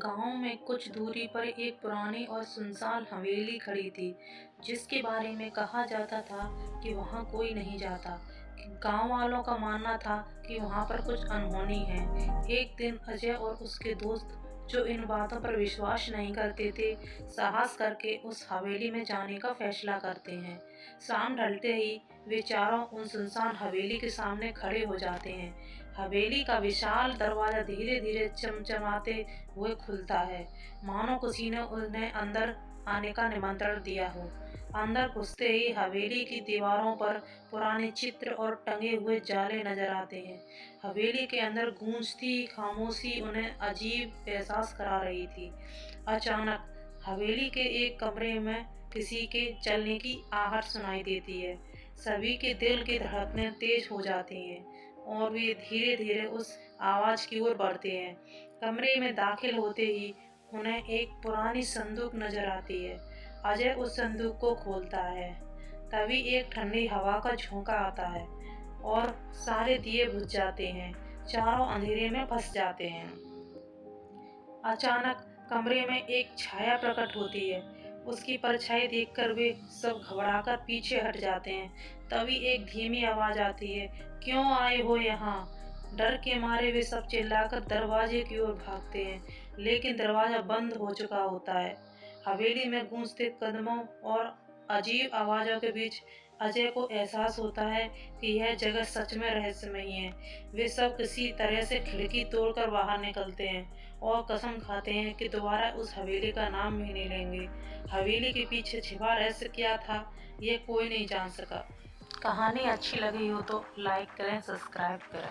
गांव में कुछ दूरी पर एक पुरानी और सुनसान हवेली खड़ी थी, जिसके बारे में कहा जाता था कि वहां कोई नहीं जाता। गांव वालों का मानना था कि वहां पर कुछ अनहोनी है। एक दिन अजय और उसके दोस्त, जो इन बातों पर विश्वास नहीं करते थे, साहस करके उस हवेली में जाने का फैसला करते हैं। शाम ढलते ही वे चारों उन सुनसान हवेली के सामने खड़े हो जाते हैं। हवेली का विशाल दरवाजा धीरे धीरे चमचमाते हुए खुलता है, मानो किसी ने उन्हें अंदर आने का निमंत्रण दिया हो। अंदर घुसते ही हवेली की दीवारों पर पुराने चित्र और टंगे हुए जाले नजर आते हैं। हवेली के अंदर गूंजती खामोशी उन्हें अजीब एहसास करा रही थी। अचानक हवेली के एक कमरे में किसी के चलने की आहट सुनाई देती है। सभी के दिल की धड़कनें तेज हो जाती हैं और वे धीरे धीरे उस आवाज की ओर बढ़ते हैं। कमरे में दाखिल होते ही उन्हें एक पुरानी संदूक नजर आती है। अजय उस संदूक को खोलता है। तभी एक ठंडी हवा का झोंका आता है और सारे दिए बुझ जाते हैं। चारों अंधेरे में फंस जाते हैं। अचानक कमरे में एक छाया प्रकट होती है। उसकी परछाई देखकर वे सब घबराकर पीछे हट जाते हैं। तभी एक धीमी आवाज आती है, क्यों आए हो यहाँ? डर के मारे वे सब चिल्लाकर दरवाजे की ओर भागते हैं, लेकिन दरवाजा बंद हो चुका होता है। हवेली में गूंजते कदमों और अजीब आवाजों के बीच अजय को एहसास होता है कि यह जगह सच में रहस्यमयी है। वे सब किसी तरह से खिड़की तोड़कर बाहर निकलते हैं और कसम खाते हैं कि दोबारा उस हवेली का नाम भी नहीं लेंगे। हवेली के पीछे छिपा रहस्य क्या था, ये कोई नहीं जान सका। कहानी अच्छी लगी हो तो लाइक करें, सब्सक्राइब करें।